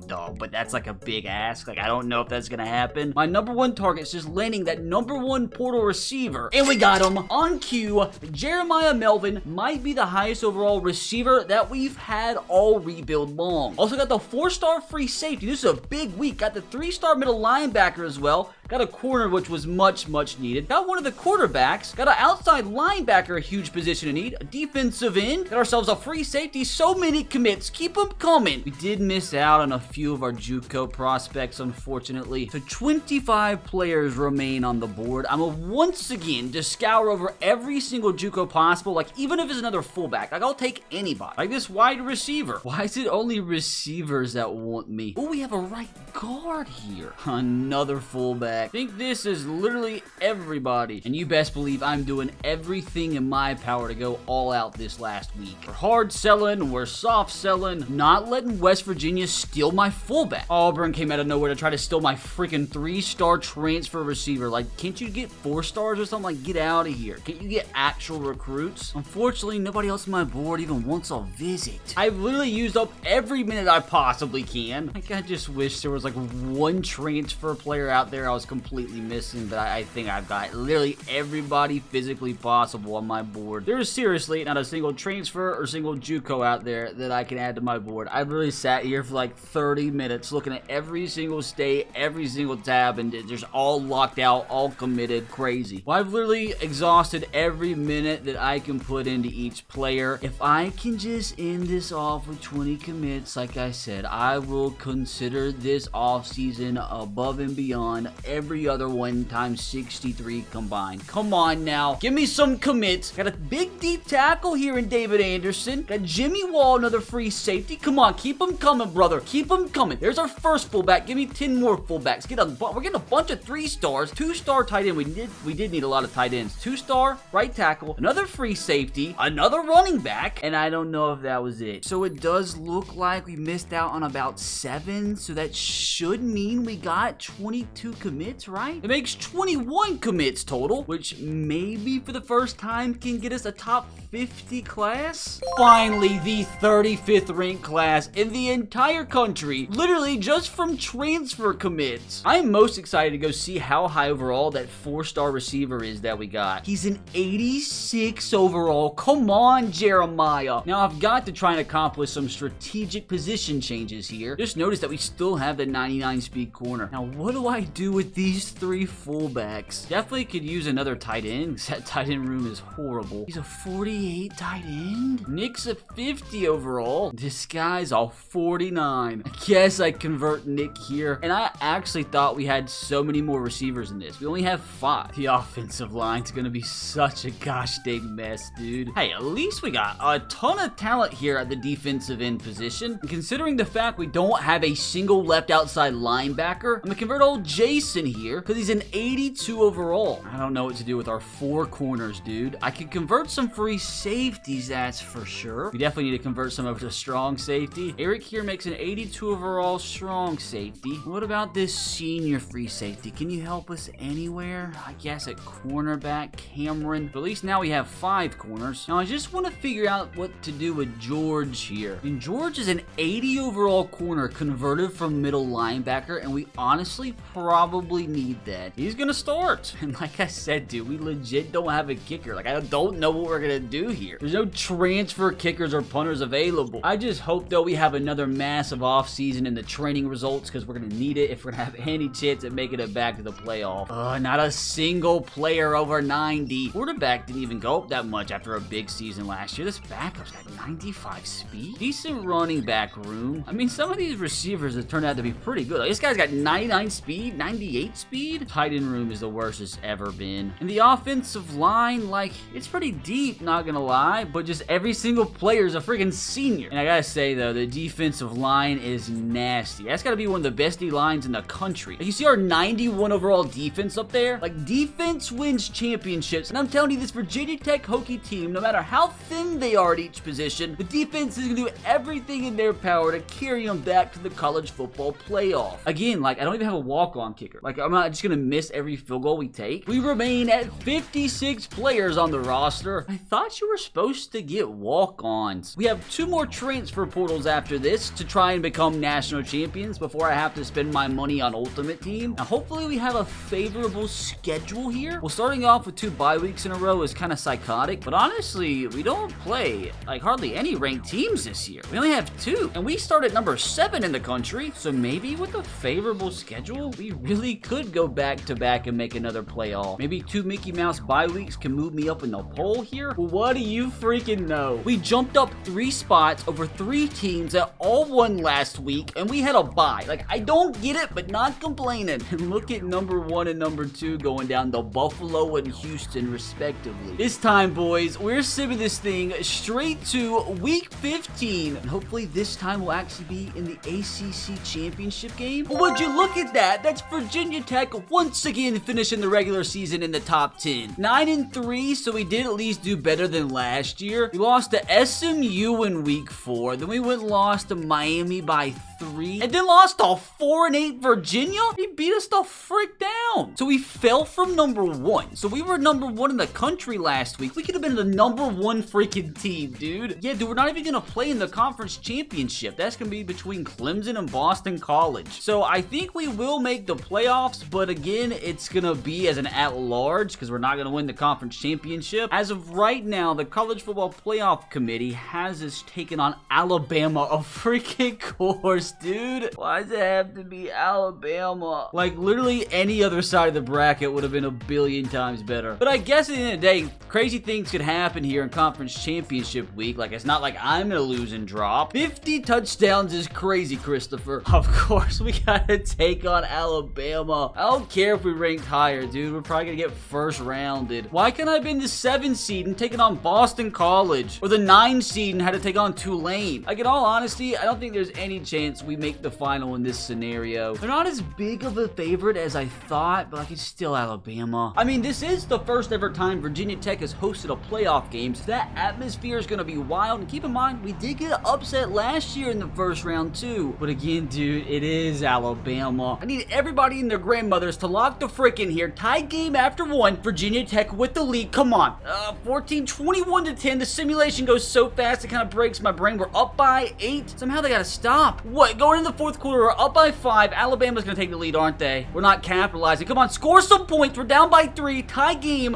dog. But that's like a big ask. Like, I don't know if that's going to happen. My number 1 target is just landing that number 1 portal receiver. And we got him on cue. Jeremiah Melvin might be the highest overall receiver that we've had all rebuild long. Also got the 4-star free safety. This is a big week. Got the 3-star middle linebacker as well. Got a corner, which was much needed. Got one of the quarterbacks. Got an outside linebacker, a huge position to need. A defensive end. Got ourselves a free safety. So many commits. Keep them coming. We did miss out on a few of our JUCO prospects, unfortunately. So 25 players remain on the board. I'm gonna once again just scour over every single JUCO possible. Like, even if it's another fullback. Like, I'll take anybody. Like this wide receiver. Why is it only receivers that want me? Oh, we have a right guard here. Another fullback. I think this is literally everybody. And you best believe I'm doing everything in my power to go all out this last week. We're hard selling, we're soft selling, not letting West Virginia steal my fullback. Auburn came out of nowhere to try to steal my freaking 3-star transfer receiver. Like, can't you get 4 stars or something? Like, get out of here. Can't you get actual recruits? Unfortunately, nobody else on my board even wants a visit. I've literally used up every minute I possibly can. Like, I just wish there was like 1 transfer player out there I was completely missing, but I think I've got literally everybody physically possible on my board. There is seriously not a single transfer or single JUCO out there that I can add to my board. I've really sat here for like 30 minutes looking at every single state, every single tab, and they're just all locked out, all committed. Crazy. Well, I've literally exhausted every minute that I can put into each player. If I can just end this off with 20 commits, like I said, I will consider this offseason above and beyond every other one times 63 combined. Come on now. Give me some commits. Got a big deep tackle here in David Anderson. Got Jimmy Wall, another free safety. Come on, keep them coming, brother. Keep them coming. There's our first fullback. Give me 10 more fullbacks. We're getting a bunch of 3 stars. 2-star tight end. We did need a lot of tight ends. 2-star right tackle. Another free safety. Another running back. And I don't know if that was it. So it does look like we missed out on about 7. So that should mean we got 22 commits, right? It makes 21 commits total, which maybe for the first time can get us a top 50 class. Finally, the 35th ranked class in the entire country, literally just from transfer commits. I'm most excited to go see how high overall that 4-star receiver is that we got. He's an 86 overall. Come on, Jeremiah. Now, I've got to try and accomplish some strategic position changes here. Just notice that we still have the 99 speed corner. Now, what do I do with these 3 fullbacks? Definitely could use another tight end, because that tight end room is horrible. He's a 48 tight end. Nick's a 50 overall. This guy's a 49. I guess I convert Nick here. And I actually thought we had so many more receivers in this. We only have 5. The offensive line's gonna be such a gosh dang mess, dude. Hey, at least we got a ton of talent here at the defensive end position. And considering the fact we don't have a single left outside linebacker, I'm gonna convert old Jason here, because he's an 82 overall. I don't know what to do with our 4 corners, dude. I could convert some free safeties, that's for sure. We definitely need to convert some over to strong safety. Eric here makes an 82 overall strong safety. What about this senior free safety? Can you help us anywhere? I guess at cornerback, Cameron. But at least now we have 5 corners. Now I just want to figure out what to do with George here. I mean, George is an 80 overall corner converted from middle linebacker, and we honestly probably need that. He's gonna start. And like I said, dude, we legit don't have a kicker. Like, I don't know what we're gonna do here. There's no transfer kickers or punters available. I just hope, though, we have another massive offseason in the training results, because we're gonna need it if we're gonna have any chance at making it back to the playoff. Not a single player over 90. Quarterback didn't even go up that much after a big season last year. This backup's got 95 speed. Decent running back room. I mean, some of these receivers have turned out to be pretty good. Like, this guy's got 99 speed, 98 98 speed. Tight end room is the worst it's ever been. And the offensive line, like, it's pretty deep, not gonna lie, but just every single player is a freaking senior. And I gotta say, though, the defensive line is nasty. That's gotta be one of the best D-lines in the country. Like, you see our 91 overall defense up there? Like, defense wins championships. And I'm telling you, this Virginia Tech Hokie team, no matter how thin they are at each position, the defense is gonna do everything in their power to carry them back to the college football playoff. Again, like, I don't even have a walk-on kicker. Like, I'm not just gonna miss every field goal we take. We remain at 56 players on the roster. I thought you were supposed to get walk-ons. We have 2 more transfer portals after this to try and become national champions before I have to spend my money on Ultimate Team. Now, hopefully we have a favorable schedule here. Well, starting off with 2 bye weeks in a row is kind of psychotic, but honestly, we don't play, like, hardly any ranked teams this year. We only have 2, and we start at number 7 in the country, so maybe with a favorable schedule, we really could go back-to-back and make another playoff. Maybe 2 Mickey Mouse bye weeks can move me up in the poll here? Well, what do you freaking know? We jumped up 3 spots over 3 teams that all won last week, and we had a bye. Like, I don't get it, but not complaining. And look at number 1 and number 2 going down to Buffalo and Houston, respectively. This time, boys, we're simming this thing straight to week 15. And hopefully this time we'll actually be in the ACC championship game. But would you look at that? That's Virginia Tech once again finishing the regular season in the top 10. 9-3, so we did at least do better than last year. We lost to SMU in week 4. Then we went and lost to Miami by 3. And then lost to 4-8 Virginia. He beat us the frick down. So we fell from number 1. So we were number 1 in the country last week. We could have been the number 1 freaking team, dude. Yeah, dude, we're not even going to play in the conference championship. That's going to be between Clemson and Boston College. So I think we will make the playoffs, but again, it's going to be as an at-large because we're not going to win the conference championship. As of right now, the College Football Playoff Committee has us taking on Alabama, a freaking course, dude. Why does it have to be Alabama? Like, literally any other side of the bracket would have been a billion times better. But I guess at the end of the day, crazy things could happen here in conference championship week. Like, it's not like I'm gonna lose and drop. 50 touchdowns is crazy, Christopher. Of course, we gotta take on Alabama. I don't care if we ranked higher, dude. We're probably gonna get first rounded. Why can't I have been the 7 seed and taken on Boston College? Or the 9 seed and had to take on Tulane? Like, in all honesty, I don't think there's any chance we make the final in this scenario. They're not as big of a favorite as I thought, but like, it's still Alabama. I mean, this is the first ever time Virginia Tech has hosted a playoff game, so that atmosphere is gonna be wild. And keep in mind, we did get upset last year in the first round too. But again, dude, it is Alabama. I need everybody and their grandmothers to lock the frick in here. Tied game after 1. Virginia Tech with the lead. Come on. 21-10. The simulation goes so fast, it kind of breaks my brain. We're up by 8. Somehow they gotta stop. What? Going in the 4th quarter, we're up by 5. Alabama's gonna take the lead, aren't they? We're not capitalizing. Come on, score some points. We're down by 3. Tie game.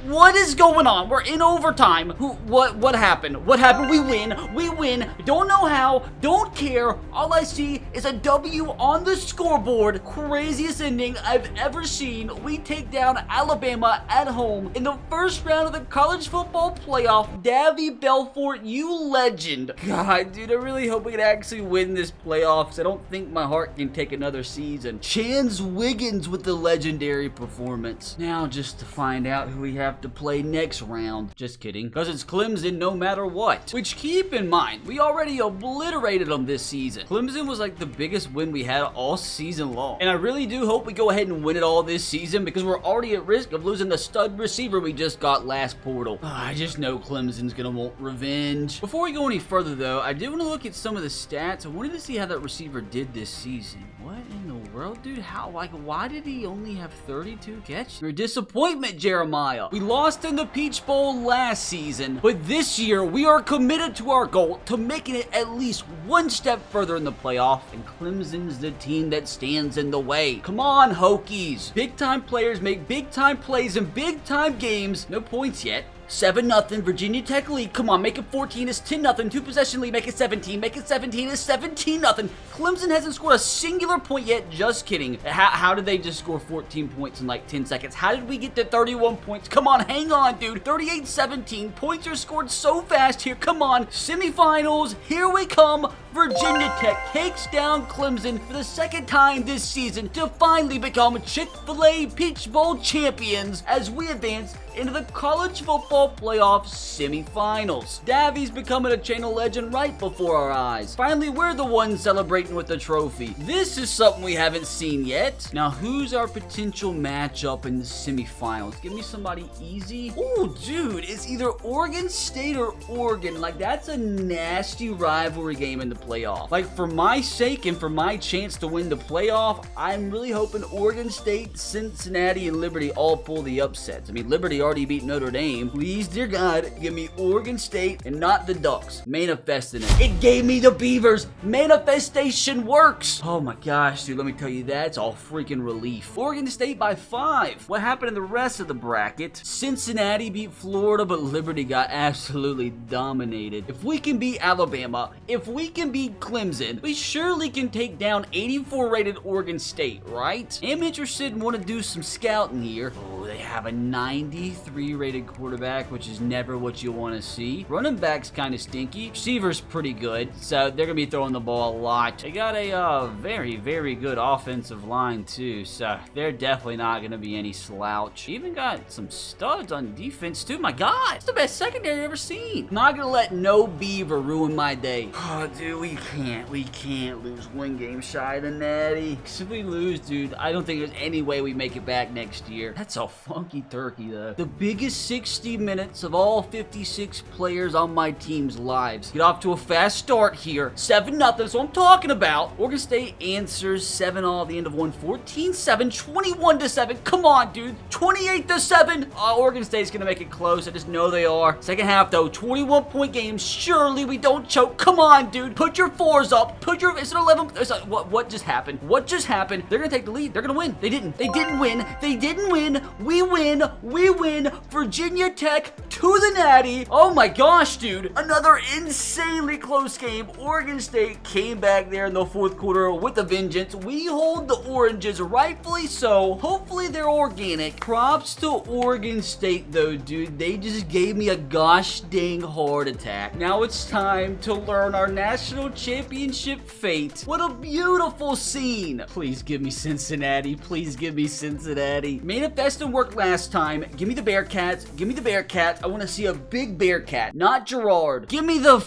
What is going on? We're in overtime. What happened? What happened? We win. We win. Don't know how. Don't care. All I see is a W on the scoreboard. Craziest ending I've ever seen. We take down Alabama at home in the first round of the college football playoff. Davy Belfort, you legend. God, dude, I really hope we can actually win this playoffs. I don't think my heart can take another season. Chance Wiggins with the legendary performance. Now just to find out who we have to play next round. Just kidding, because it's Clemson no matter what. Which, keep in mind, we already obliterated them this season. Clemson was like the biggest win we had all season long. And I really do hope we go ahead and win it all this season because we're already at risk of losing the stud receiver we just got last portal. I just know Clemson's gonna want revenge. Before we go any further though, I did want to look at some of the stats. I wanted to see how that receiver did this season. What in the world, dude? How, like, why did he only have 32 catches? You're a disappointment, Jeremiah. We lost in the Peach Bowl last season, but this year we are committed to our goal to making it at least one step further in the playoff, and Clemson's the team that stands in the way. Come on, Hokies. Big time players make big time plays in big time games. No points yet. 7-0, Virginia Tech lead. Come on, make it 14. It's 10-0. 2-possession lead. Make it 17. Make it 17. It's 17-0. Clemson hasn't scored a singular point yet. Just kidding. How did they just score 14 points in like 10 seconds? How did we get to 31 points? Come on, hang on, dude. 38-17. Points are scored so fast here. Come on. Semifinals. Here we come. Virginia Tech takes down Clemson for the second time this season to finally become Chick-fil-A Peach Bowl champions as we advance into the college football playoff semifinals. Davi's becoming a channel legend right before our eyes. Finally, we're the ones celebrating with the trophy. This is something we haven't seen yet. Now, who's our potential matchup in the semifinals? Give me somebody easy. Oh, dude, it's either Oregon State or Oregon. Like, that's a nasty rivalry game in the playoff. Like, for my sake and for my chance to win the playoff, I'm really hoping Oregon State, Cincinnati, and Liberty all pull the upsets. I mean, Liberty already beat Notre Dame. Please, dear God, give me Oregon State and not the Ducks. Manifesting it. It gave me the Beavers. Manifestation works. Oh my gosh, dude, let me tell you, that's all freaking relief. Oregon State by 5. What happened in the rest of the bracket? Cincinnati beat Florida, but Liberty got absolutely dominated. If we can beat Alabama, if we can beat Clemson, we surely can take down 84 rated Oregon State, right? I'm interested and want to do some scouting here. Oh, they have a 93 rated quarterback, which is never what you want to see. Running back's kind of stinky. Receiver's pretty good, so they're going to be throwing the ball a lot. They got a very, very good offensive line too, so they're definitely not going to be any slouch. Even got some studs on defense too. My God, it's the best secondary I've ever seen. Not going to let no Beaver ruin my day. Oh, dude, we can't lose one game shy of the Natty. If we lose, dude, I don't think there's any way we make it back next year. That's a funky turkey, though. The biggest 60 minutes of all 56 players on my team's lives. Get off to a fast start here. 7-0, that's what I'm talking about. Oregon State answers 7-all at the end of one. 14-7, 21-7. Come on, dude. 28-7. Oregon State's going to make it close. I just know they are. Second half, though, 21-point game. Surely we don't choke. Come on, dude. Put your 4s up. It's an 11. What just happened? What just happened? They're going to take the lead. They're going to win. They didn't win. They didn't win. We win. We win. Virginia Tech to the Natty. Oh my gosh, dude. Another insanely close game. Oregon State came back there in the fourth quarter with a vengeance. We hold the oranges, rightfully so. Hopefully they're organic. Props to Oregon State though, dude. They just gave me a gosh dang heart attack. Now it's time to learn our national championship fate. What a beautiful scene. Please give me Cincinnati. Please give me Cincinnati. Manifesting worked last time. Give me the Bearcats. Give me the Bearcats. I want to see a big Bearcat, not Gerard. Give me the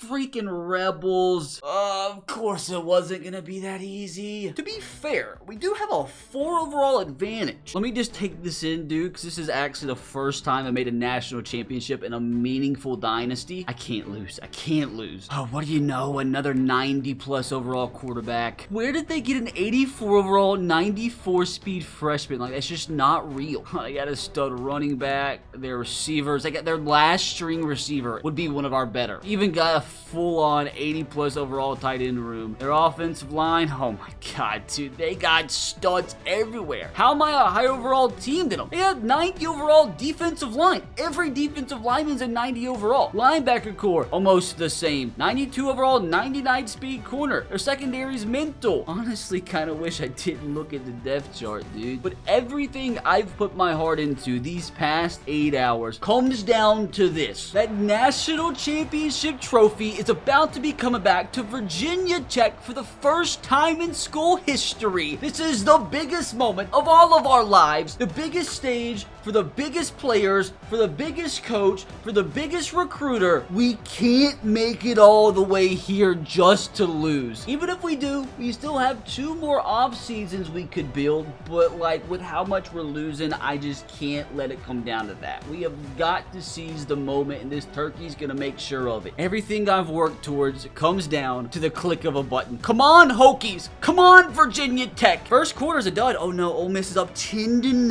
freaking Rebels. Of course it wasn't gonna be that easy. To be fair, we do have a 4 overall advantage. Let me just take this in, dude, because this is actually the first time I made a national championship in a meaningful dynasty. I can't lose. I can't lose. Oh, what do you know? Another 90+ overall quarterback. Where did they get an 84 overall, 94 speed freshman? Like, that's just not real. I got a stud running back. Their receivers, they got their last string receiver would be one of our better. Even got a full-on 80+ overall tight end room. Their offensive line, oh my God, dude, they got studs everywhere. How am I a high overall team than them? They have 90 overall defensive line. Every defensive lineman's a 90 overall. Linebacker core, almost the same. 92 overall, 99 speed corner. Their secondary's mental. Honestly, kind of wish I didn't look at the depth chart, dude. But everything I've put my heart into these past 8 hours comes down to this. That national championship trophy is about to be coming back to Virginia Tech for the first time in school history. This is the biggest moment of all of our lives, the biggest stage for the biggest players, for the biggest coach, for the biggest recruiter. We can't make it all the way here just to lose. Even if we do, we still have 2 more off seasons we could build, but like with how much we're losing, I just can't let it come down to that. We have got to seize the moment, and this turkey's gonna make sure of it. Everything I've worked towards comes down to the click of a button. Come on, Hokies. Come on, Virginia Tech. First quarter's a dud. Oh no, Ole Miss is up 10-0,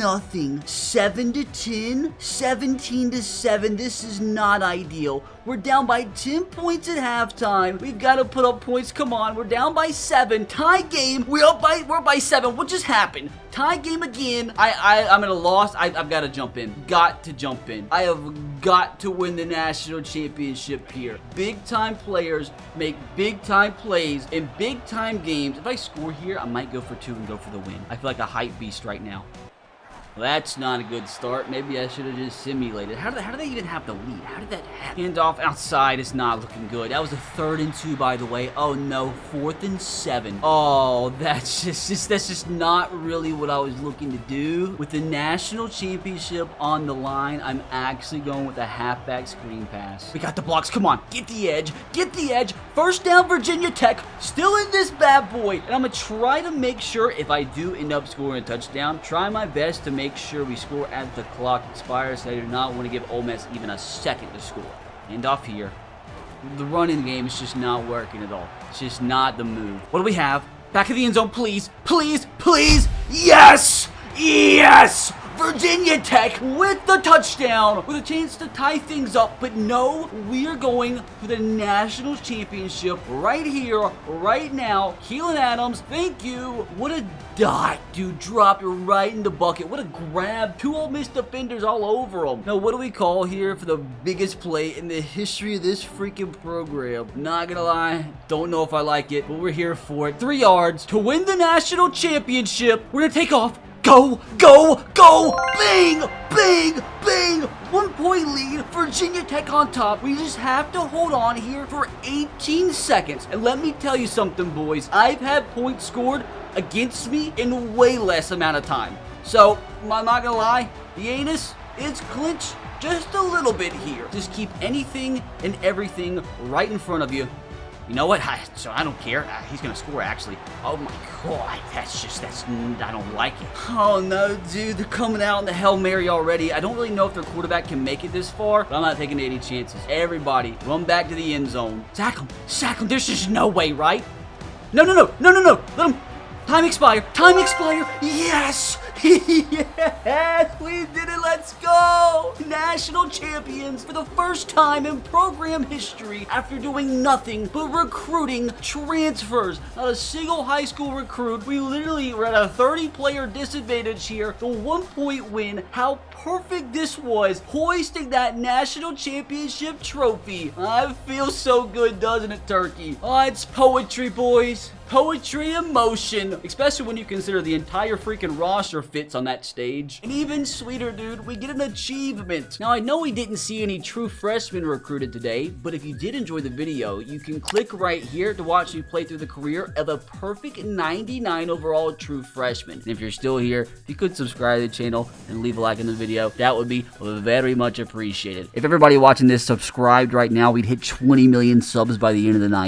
7-10, 17-7. This is not ideal. We're down by 10 points at halftime. We've got to put up points. Come on, we're down by 7. Tie game. We're by 7. What just happened? Tie game again. I'm at a loss. I've got to jump in. Got to jump in. I have got to win the national championship here. Big time players make big time plays in big time games. If I score here, I might go for 2 and go for the win. I feel like a hype beast right now. That's not a good start. Maybe I should have just simulated. How do they even have the lead? How did that happen? Handoff outside is not looking good. That was a 3rd and 2, by the way. Oh no, 4th and 7. Oh, that's just not really what I was looking to do. With the national championship on the line, I'm actually going with a halfback screen pass. We got the blocks. Come on, get the edge. Get the edge. First down, Virginia Tech. Still in this bad boy. And I'm going to try to make sure if I do end up scoring a touchdown, try my best to make sure we score as the clock expires. I do not want to give Ole Miss even a second to score. Hand off here. The running game is just not working at all. It's just not the move. What do we have? Back of the end zone, please. Please, please. Yes! Yes! Virginia Tech with the touchdown, with a chance to tie things up, but no, we are going for the national championship right here, right now. Keelan Adams, thank you. What a dot, dude, dropped right in the bucket. What a grab. 2 Ole Miss defenders all over him. Now, what do we call here for the biggest play in the history of this freaking program? Not gonna lie, don't know if I like it, but we're here for it. 3 yards to win the national championship. We're gonna take off. Go, go, go! Bang, bang, bang! 1 point lead, Virginia Tech on top. We just have to hold on here for 18 seconds. And let me tell you something, boys. I've had points scored against me in way less amount of time. So, I'm not gonna lie, the anus is clinched just a little bit here. Just keep anything and everything right in front of you. You know what? I don't care. He's going to score, actually. Oh, my God. I don't like it. Oh, no, dude. They're coming out in the Hail Mary already. I don't really know if their quarterback can make it this far, but I'm not taking any chances. Everybody, run back to the end zone. Sack him. Sack him. There's just no way, right? No. Let him. Time expire. Time expire. Yes. Yes, we did it. Let's go. National champions for the first time in program history after doing nothing but recruiting transfers. Not a single high school recruit. We literally were at a 30-player disadvantage here. The 1 point win. How perfect this was. Hoisting that national championship trophy. I feel so good, doesn't it, Turkey? Oh, it's poetry, boys. Poetry in motion, especially when you consider the entire freaking roster fits on that stage. And even sweeter, dude, we get an achievement. Now, I know we didn't see any true freshmen recruited today, but if you did enjoy the video, you can click right here to watch me play through the career of the perfect 99 overall true freshman. And if you're still here, if you could subscribe to the channel and leave a like in the video, that would be very much appreciated. If everybody watching this subscribed right now, we'd hit 20 million subs by the end of the night.